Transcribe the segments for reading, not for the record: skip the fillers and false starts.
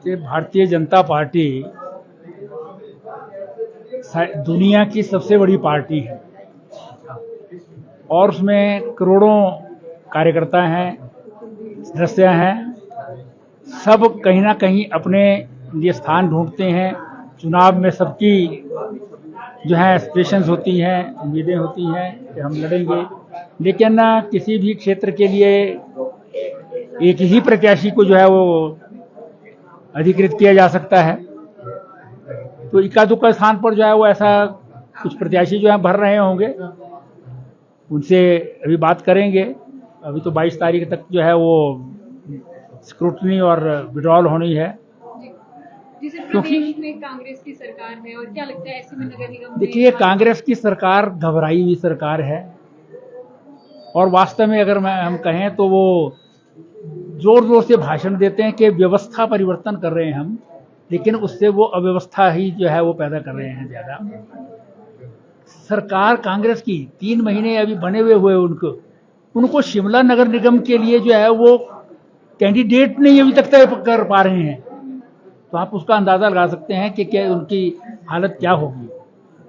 कि भारतीय जनता पार्टी दुनिया की सबसे बड़ी पार्टी है और उसमें करोड़ों कार्यकर्ता हैं, सदस्य हैं। सब कहीं ना कहीं अपने लिए स्थान ढूंढते हैं। चुनाव में सबकी जो है एस्पिरेशंस होती हैं, उम्मीदें होती हैं कि हम लड़ेंगे, लेकिन किसी भी क्षेत्र के लिए एक ही प्रत्याशी को जो है वो अधिकृत किया जा सकता है। तो इक्का दुक्का स्थान पर जो है वो ऐसा कुछ प्रत्याशी जो है भर रहे होंगे, उनसे अभी बात करेंगे। अभी तो 22 तारीख तक जो है वो स्क्रूटनी और विड्रॉल होनी है। क्योंकि में कांग्रेस की सरकार है और क्या लगता है ऐसे में नगर निगम, देखिए कांग्रेस की सरकार घबराई हुई सरकार है और वास्तव में अगर हम कहें तो वो जोर जोर से भाषण देते हैं कि व्यवस्था परिवर्तन कर रहे हैं हम, लेकिन उससे वो अव्यवस्था ही जो है वो पैदा कर रहे हैं ज्यादा। सरकार कांग्रेस की 3 महीने अभी बने हुए उनको शिमला नगर निगम के लिए जो है वो कैंडिडेट नहीं अभी तक तय कर पा रहे हैं। तो आप उसका अंदाजा लगा सकते हैं कि क्या उनकी हालत क्या होगी।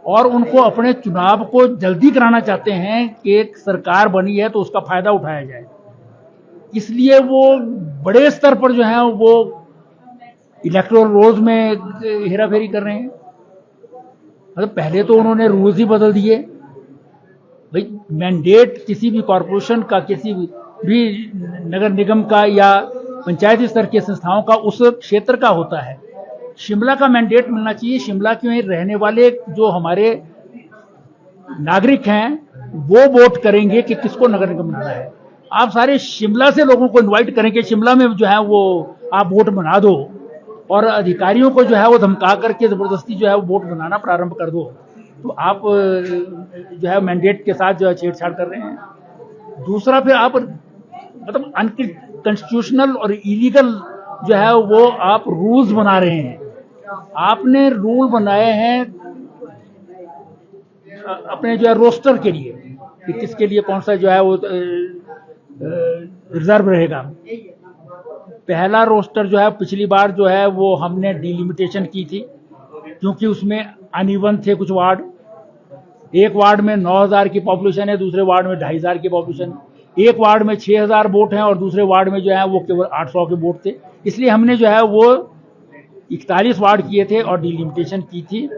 और उनको अपने चुनाव को जल्दी कराना चाहते हैं कि एक सरकार बनी है तो उसका फायदा उठाया जाए, इसलिए वो बड़े स्तर पर जो है वो इलेक्टोरल रोल्स में हेराफेरी कर रहे हैं। मतलब पहले तो उन्होंने रूल्स ही बदल दिए। भाई मैंडेट किसी भी कॉरपोरेशन का, किसी भी नगर निगम का या पंचायती स्तर की संस्थाओं का उस क्षेत्र का होता है। शिमला का मैंडेट मिलना चाहिए। शिमला के रहने वाले जो हमारे नागरिक हैं वो वोट करेंगे कि किसको नगर निगम बनाना है। आप सारे शिमला से लोगों को इनवाइट करेंगे, शिमला में जो है वो आप वोट बना दो और अधिकारियों को जो है वो धमका करके जबरदस्ती जो है वो वोट बनाना प्रारंभ कर दो, तो आप जो है मैंडेट के साथ जो है छेड़छाड़ कर रहे हैं। दूसरा फिर आप मतलब अनकॉन्स्टिट्यूशनल और इलीगल जो है वो आप रूल्स बना रहे हैं। आपने रूल बनाए हैं अपने जो है रोस्टर के लिए कि किसके लिए कौन सा जो है वो रिजर्व रहेगा। पहला रोस्टर जो है पिछली बार जो है वो हमने डिलिमिटेशन की थी, क्योंकि उसमें अनइवन थे कुछ वार्ड। एक वार्ड में 9,000 की पॉपुलेशन है, दूसरे वार्ड में 2,500 की पॉपुलेशन। एक वार्ड में 6,000 वोट हैं और दूसरे वार्ड में जो है वो केवल 800 के वोट थे। इसलिए हमने जो है वो 41 वार्ड किए थे और डिलिमिटेशन की थी,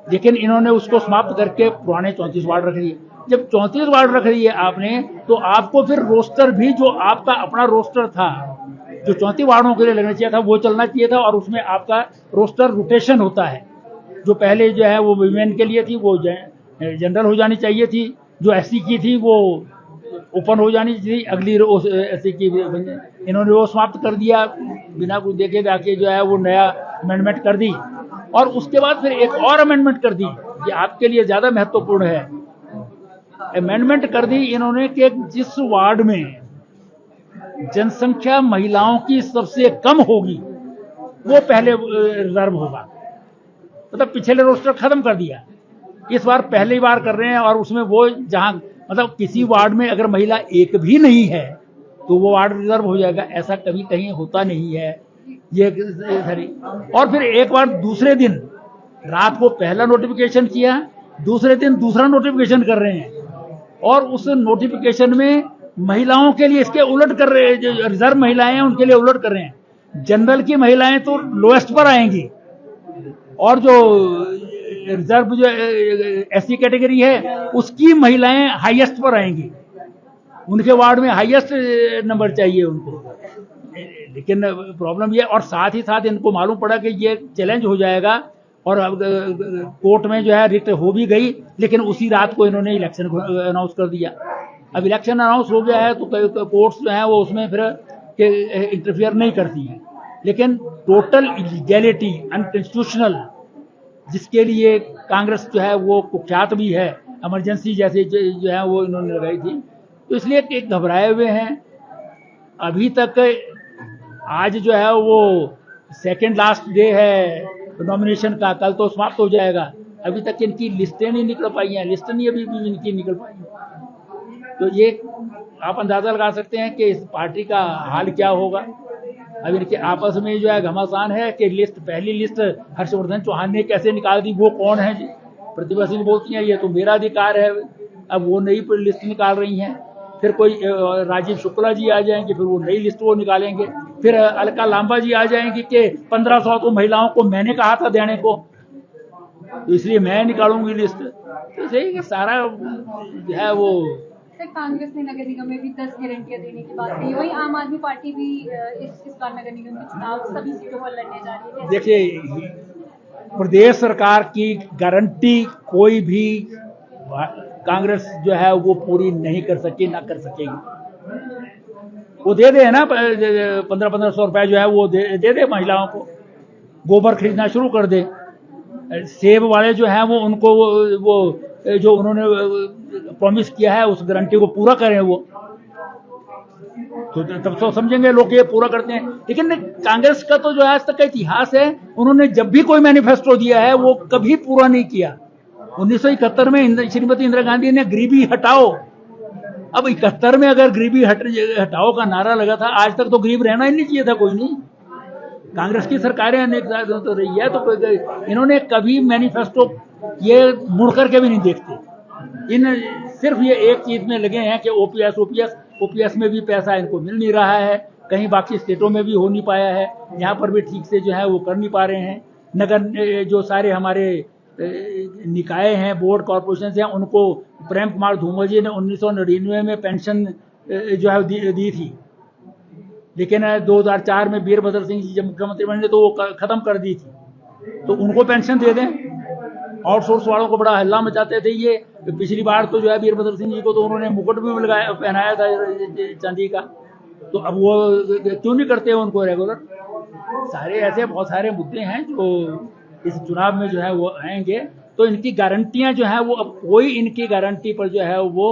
लेकिन इन्होंने उसको समाप्त करके पुराने 34 वार्ड रख दिए। जब 34 वार्ड रख दिए आपने, तो आपको फिर रोस्टर भी जो आपका अपना रोस्टर था जो 34 वार्डों के लिए लगना चाहिए था वो चलना चाहिए था, और उसमें आपका रोस्टर रोटेशन होता है। जो पहले जो है वो विमेन के लिए थी वो जनरल हो जानी चाहिए थी, जो एससी की थी वो ओपन हो जानी चाहिए अगली एससी की। इन्होंने वो समाप्त कर दिया बिना कुछ देखे जाके, जो है वो नया अमेंडमेंट कर दी। और उसके बाद फिर एक और अमेंडमेंट कर दी, ये आपके लिए ज्यादा महत्वपूर्ण है। अमेंडमेंट कर दी इन्होंने कि जिस वार्ड में जनसंख्या महिलाओं की सबसे कम होगी वो पहले रिजर्व होगा। मतलब पिछले रोस्टर खत्म कर दिया, इस बार पहली बार कर रहे हैं। और उसमें वो जहां मतलब किसी वार्ड में अगर महिला एक भी नहीं है तो वो वार्ड रिजर्व हो जाएगा। ऐसा कभी कहीं होता नहीं है ये सरी। और फिर एक बार दूसरे दिन रात को पहला नोटिफिकेशन किया, दूसरे दिन दूसरा नोटिफिकेशन कर रहे हैं, और उस नोटिफिकेशन में महिलाओं के लिए इसके उलट कर रहे हैं। जो रिजर्व महिलाएं हैं उनके लिए उलट कर रहे हैं। जनरल की महिलाएं तो लोएस्ट पर आएंगी और जो रिजर्व जो एससी कैटेगरी है उसकी महिलाएं हाईएस्ट पर आएंगी। उनके वार्ड में हाईएस्ट नंबर चाहिए उनको। लेकिन प्रॉब्लम ये, और साथ ही साथ इनको मालूम पड़ा कि ये चैलेंज हो जाएगा और अब कोर्ट में जो है रिट हो भी गई, लेकिन उसी रात को इन्होंने इलेक्शन अनाउंस कर दिया। अब इलेक्शन अनाउंस हो गया है तो कोर्ट्स जो है वो उसमें फिर इंटरफियर नहीं करती हैं। लेकिन टोटल इलीगैलिटी, अनकॉन्स्टिट्यूशनल, जिसके लिए कांग्रेस जो है वो कुख्यात भी है, इमरजेंसी जैसे जो है वो इन्होंने लगाई थी, तो इसलिए एक घबराए हुए हैं। अभी तक आज जो है वो सेकेंड लास्ट डे है नॉमिनेशन का, कल तो समाप्त हो जाएगा। अभी तक इनकी लिस्टें नहीं निकल पाई हैं, लिस्ट नहीं अभी भी इनकी निकल पाई। तो ये आप अंदाजा लगा सकते हैं कि इस पार्टी का हाल क्या होगा। अब इनके आपस में जो है घमासान है कि लिस्ट, पहली लिस्ट हर्षवर्धन चौहान ने कैसे निकाल दी, वो कौन है जी? प्रतिभा सिंह बोलती हैं ये तो मेरा अधिकार है, अब वो नई लिस्ट निकाल रही हैं। फिर कोई राजीव शुक्ला जी आ जाएंगे, फिर वो नई लिस्ट वो निकालेंगे। फिर अलका लांबा जी आ जाएंगी कि 1500 तो महिलाओं को मैंने कहा था देने को, तो इसलिए मैं निकालूंगी लिस्ट। तो सही कि सारा जो है वो सर, कांग्रेस ने नगर निगम में भी 10 गारंटियां देने की बात की, वहीं आम आदमी पार्टी भी इस बार नगर निगम के चुनाव सभी सीटों पर लड़ने जा रही है। देखिए, प्रदेश सरकार की गारंटी कोई भी कांग्रेस जो है वो पूरी नहीं कर सकी, ना कर सकेगी। वो दे दे ना 1500 रुपए जो है वो दे दे महिलाओं को, गोबर खरीदना शुरू कर दे। सेब वाले जो हैं वो उनको वो जो उन्होंने प्रॉमिस किया है उस गारंटी को पूरा करें वो, तो तब तो समझेंगे लोग ये पूरा करते हैं। लेकिन कांग्रेस का तो जो आज तक का इतिहास है, उन्होंने जब भी कोई मैनिफेस्टो दिया है वो कभी पूरा नहीं किया। 1971 में श्रीमती इंदिरा गांधी ने गरीबी हटाओ, अब 71 में अगर गरीबी हटाओ का नारा लगा था, आज तक तो गरीब रहना ही नहीं चाहिए था कोई नहीं। कांग्रेस की सरकारें अनेक तो रही है, तो इन्होंने कभी मैनिफेस्टो ये मुड़ करके भी नहीं देखते। इन सिर्फ ये एक चीज में लगे हैं कि ओपीएस में भी पैसा इनको मिल नहीं रहा है, कहीं बाकी स्टेटों में भी हो नहीं पाया है, यहाँ पर भी ठीक से जो है वो कर नहीं पा रहे हैं। नगर जो सारे हमारे निकाय हैं, बोर्ड कॉर्पोरेशन हैं, उनको प्रेम कुमार धूमल जी ने 1999 में पेंशन जो है दी थी, लेकिन 2004 में वीरभद्र सिंह जी जब मुख्यमंत्री बने तो वो खत्म कर दी थी। तो उनको पेंशन दे दें। आउटसोर्स वालों को बड़ा हल्ला मचाते थे ये। पिछली बार तो जो है वीरभद्र सिंह जी को तो उन्होंने मुकुट भी लगाया, पहनाया था चांदी का, तो अब वो क्यों नहीं करते उनको रेगुलर? सारे ऐसे बहुत सारे मुद्दे हैं जो इस चुनाव में जो है वो आएंगे। तो इनकी गारंटियां जो है वो, अब कोई इनकी गारंटी पर जो है वो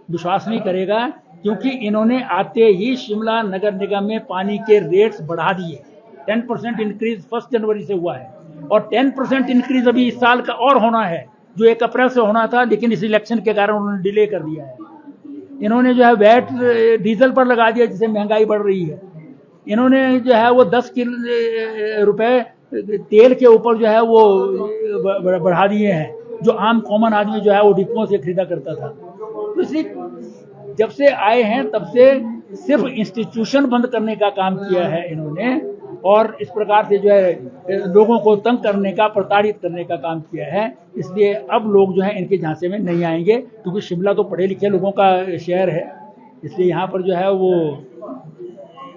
विश्वास नहीं करेगा, क्योंकि इन्होंने आते ही शिमला नगर निगम में पानी के रेट्स बढ़ा दिए। 10% इंक्रीज 1 जनवरी से हुआ है, और 10% इंक्रीज अभी इस साल का और होना है, जो 1 अप्रैल से होना था, लेकिन इस इलेक्शन के कारण उन्होंने डिले कर दिया है। इन्होंने जो है वैट डीजल पर लगा दिया, जिससे महंगाई बढ़ रही है। इन्होंने जो है वो 10 रुपए तेल के ऊपर जो है वो बढ़ा दिए हैं, जो आम कॉमन आदमी जो है वो डिपों से खरीदा करता था। तो इसलिए जब से आए हैं तब से सिर्फ इंस्टीट्यूशन बंद करने का काम किया है इन्होंने, और इस प्रकार से जो है लोगों को तंग करने का, प्रताड़ित करने का काम किया है। इसलिए अब लोग जो है इनके झांसे में नहीं आएंगे, क्योंकि शिमला तो पढ़े लिखे लोगों का शहर है। इसलिए यहाँ पर जो है वो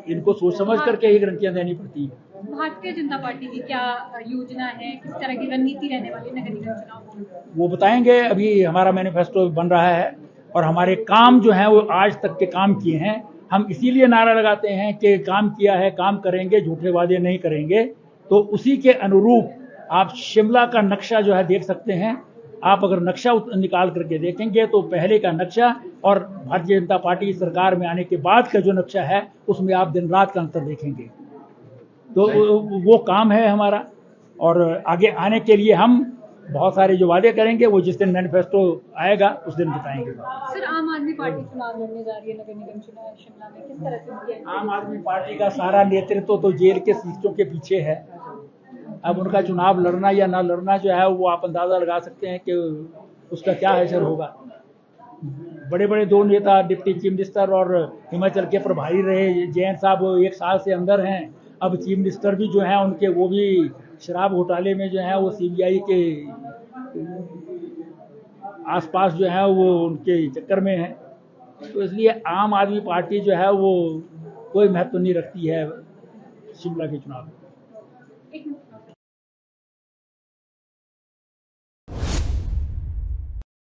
इनको सोच समझ करके ही गारंटियां देनी पड़ती है। भारतीय जनता पार्टी की क्या योजना है, किस तरह की रणनीति रहने वाली नगर निगम चुनाव? वो बताएंगे। अभी हमारा मैनिफेस्टो बन रहा है, और हमारे काम जो हैं वो आज तक के काम किए हैं। हम इसीलिए नारा लगाते हैं कि काम किया है, काम करेंगे, झूठे वादे नहीं करेंगे। तो उसी के अनुरूप आप शिमला का नक्शा जो है देख सकते हैं। आप अगर नक्शा निकाल करके देखेंगे तो पहले का नक्शा और भारतीय जनता पार्टी की सरकार में आने के बाद का जो नक्शा है, उसमें आप दिन रात का अंतर देखेंगे। तो वो काम है हमारा, और आगे आने के लिए हम बहुत सारे जो वादे करेंगे वो जिस दिन मैनिफेस्टो आएगा उस दिन बताएंगे। सर, आम आदमी पार्टी चुनाव लड़ने जा रही है नगर निगम चुनाव शिमला में, किस तरह से? आम आदमी पार्टी का सारा नेतृत्व तो जेल के सीटों के पीछे है। अब उनका चुनाव लड़ना या ना लड़ना जो है वो आप अंदाजा लगा सकते हैं कि उसका क्या असर होगा। बड़े बड़े 2 नेता, डिप्टी चीफ मिनिस्टर और हिमाचल के प्रभारी रहे जैन साहब, वो 1 साल से अंदर हैं। अब चीफ मिनिस्टर भी जो है उनके, वो भी शराब घोटाले में जो है वो सीबीआई के आसपास जो है वो उनके चक्कर में है। तो इसलिए आम आदमी पार्टी जो है वो कोई महत्व नहीं रखती है शिमला के चुनाव में।